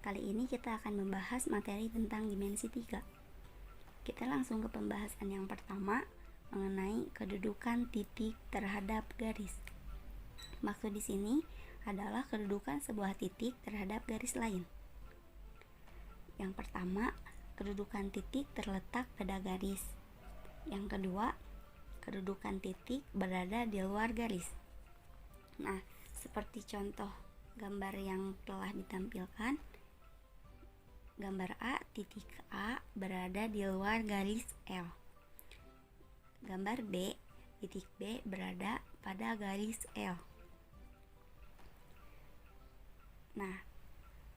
Kali ini kita akan membahas materi tentang dimensi 3. Kita langsung ke pembahasan yang pertama mengenai kedudukan titik terhadap garis. Maksud di sini adalah kedudukan sebuah titik terhadap garis lain. Yang pertama, kedudukan titik terletak pada garis. Yang kedua, kedudukan titik berada di luar garis. Nah, seperti contoh gambar yang telah ditampilkan, gambar A, titik A berada di luar garis L. Gambar B, titik B berada pada garis L. Nah,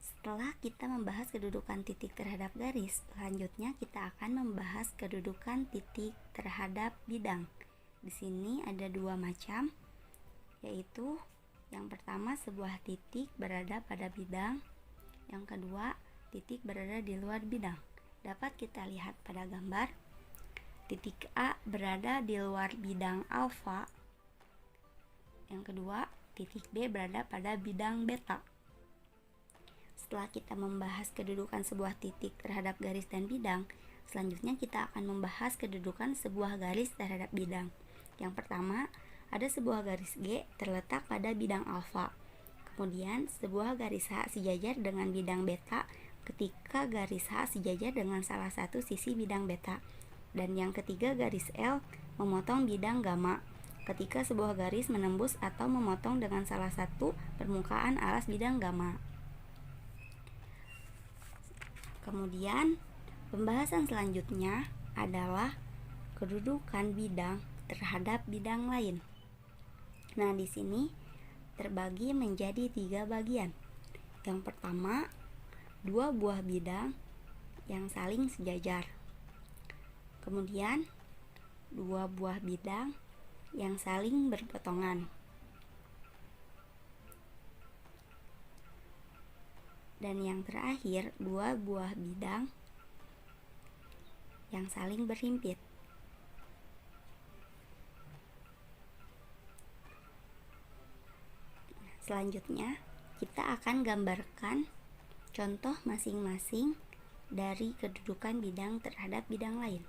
setelah kita membahas kedudukan titik terhadap garis, selanjutnya kita akan membahas kedudukan titik terhadap bidang. Di sini ada dua macam, yaitu yang pertama sebuah titik berada pada bidang, yang kedua titik berada di luar bidang. Dapat kita lihat pada gambar, titik A berada di luar bidang alfa, yang kedua titik B berada pada bidang beta. Setelah kita membahas kedudukan sebuah titik terhadap garis dan bidang, selanjutnya kita akan membahas kedudukan sebuah garis terhadap bidang. Yang pertama, ada sebuah garis G terletak pada bidang alfa. Kemudian, sebuah garis H sejajar dengan bidang beta ketika garis H sejajar dengan salah satu sisi bidang beta. Dan yang ketiga, garis L memotong bidang gamma ketika sebuah garis menembus atau memotong dengan salah satu permukaan alas bidang gamma. Kemudian, pembahasan selanjutnya adalah kedudukan bidang terhadap bidang lain. Nah, di sini terbagi menjadi 3 bagian. Yang pertama, 2 buah bidang yang saling sejajar. Kemudian, 2 buah bidang yang saling berpotongan. Dan yang terakhir, 2 buah bidang yang saling berhimpit. Selanjutnya, kita akan gambarkan contoh masing-masing dari kedudukan bidang terhadap bidang lain.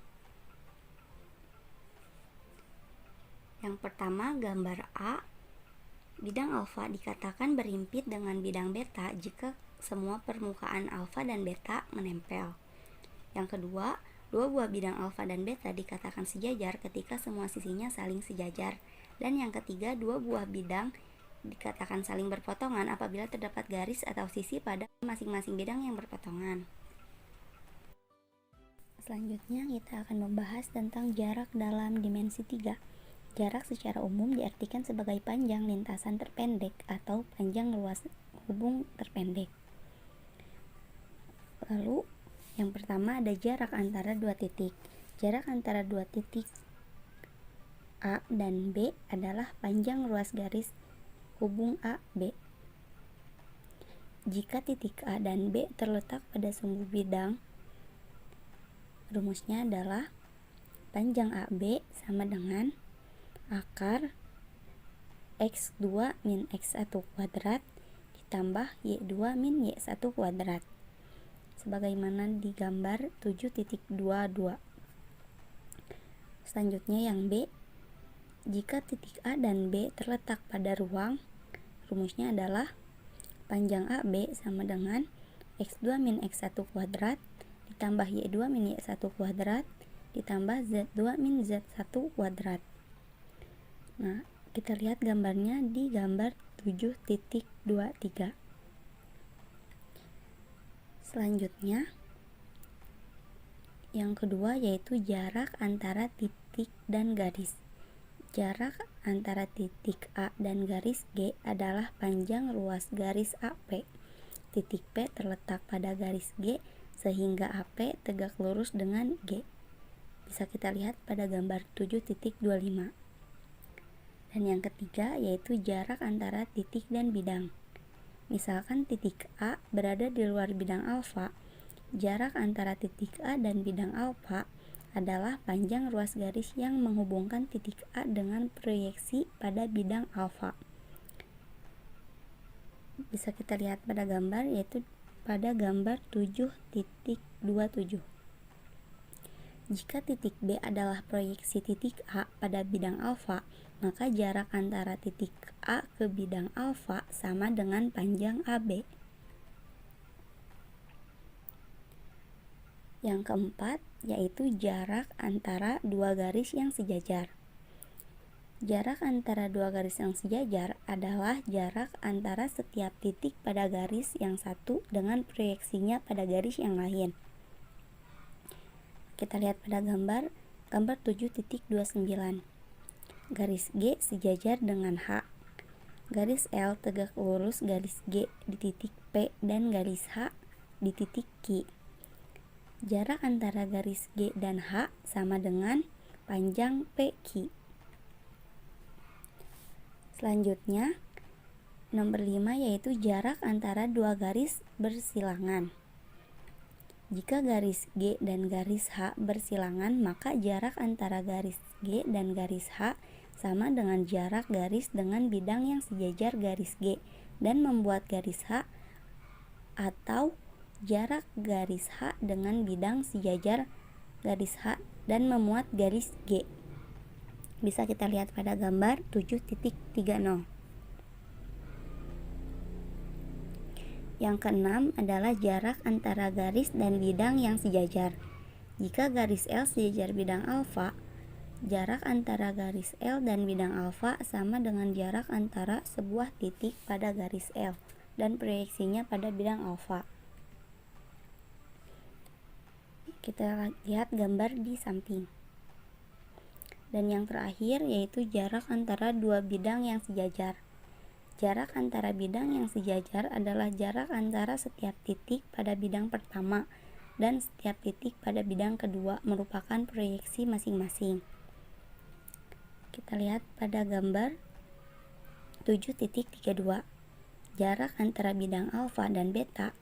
Yang pertama, gambar A, bidang alfa dikatakan berhimpit dengan bidang beta jika semua permukaan alfa dan beta menempel. Yang kedua, 2 buah bidang alfa dan beta dikatakan sejajar ketika semua sisinya saling sejajar. Dan yang ketiga, 2 buah bidang dikatakan saling berpotongan apabila terdapat garis atau sisi pada masing-masing bidang yang berpotongan. Selanjutnya kita akan membahas tentang jarak dalam dimensi 3. Jarak secara umum diartikan sebagai panjang lintasan terpendek atau panjang luas hubung terpendek. Lalu yang pertama ada jarak antara 2 titik. Jarak antara 2 titik A dan B adalah panjang luas garis hubung A, B. Jika titik A dan B terletak pada sumbu bidang, rumusnya adalah panjang AB sama dengan akar X2 min X1 kuadrat ditambah Y2 min Y1 kuadrat. Sebagaimana di gambar 7.22. Selanjutnya yang B, jika titik A dan B terletak pada ruang, rumusnya adalah panjang AB sama dengan X2 min X1 kuadrat ditambah Y2 min Y1 kuadrat ditambah Z2 min Z1 kuadrat. Nah, kita lihat gambarnya di gambar 7.23. Selanjutnya, yang kedua yaitu jarak antara titik dan garis. Jarak antara titik A dan garis G adalah panjang luas garis AP. Titik P terletak pada garis G sehingga AP tegak lurus dengan G. Bisa kita lihat pada gambar 7.25. Dan yang ketiga yaitu jarak antara titik dan bidang. Misalkan titik A berada di luar bidang alfa, jarak antara titik A dan bidang alfa adalah panjang ruas garis yang menghubungkan titik A dengan proyeksi pada bidang alfa. Bisa kita lihat pada gambar yaitu pada gambar 7.27. Jika titik B adalah proyeksi titik A pada bidang alfa, maka jarak antara titik A ke bidang alfa sama dengan panjang AB. Yang keempat, yaitu jarak antara dua garis yang sejajar. Jarak antara dua garis yang sejajar adalah jarak antara setiap titik pada garis yang satu dengan proyeksinya pada garis yang lain. Kita lihat pada gambar 7.29. Garis G sejajar dengan H. Garis L tegak lurus garis G di titik P dan garis H di titik Q. Jarak antara garis G dan H sama dengan panjang PQ. Selanjutnya, nomor 5 yaitu jarak antara dua garis bersilangan. Jika garis G dan garis H bersilangan, maka jarak antara garis G dan garis H sama dengan jarak garis dengan bidang yang sejajar garis G dan membuat garis H, atau jarak garis H dengan bidang sejajar garis H dan memuat garis G. Bisa kita lihat pada gambar 7.30. Yang keenam adalah jarak antara garis dan bidang yang sejajar. Jika garis L sejajar bidang alfa, jarak antara garis L dan bidang alfa sama dengan jarak antara sebuah titik pada garis L dan proyeksinya pada bidang alfa. Kita lihat gambar di samping. Dan yang terakhir yaitu jarak antara dua bidang yang sejajar. Jarak antara bidang yang sejajar adalah jarak antara setiap titik pada bidang pertama dan setiap titik pada bidang kedua merupakan proyeksi masing-masing. Kita lihat pada gambar 7.32. Jarak antara bidang alfa dan beta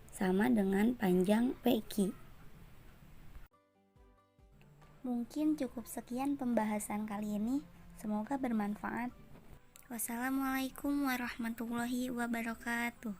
sama dengan panjang PQ. Mungkin cukup sekian pembahasan kali ini. Semoga bermanfaat. Wassalamualaikum warahmatullahi wabarakatuh.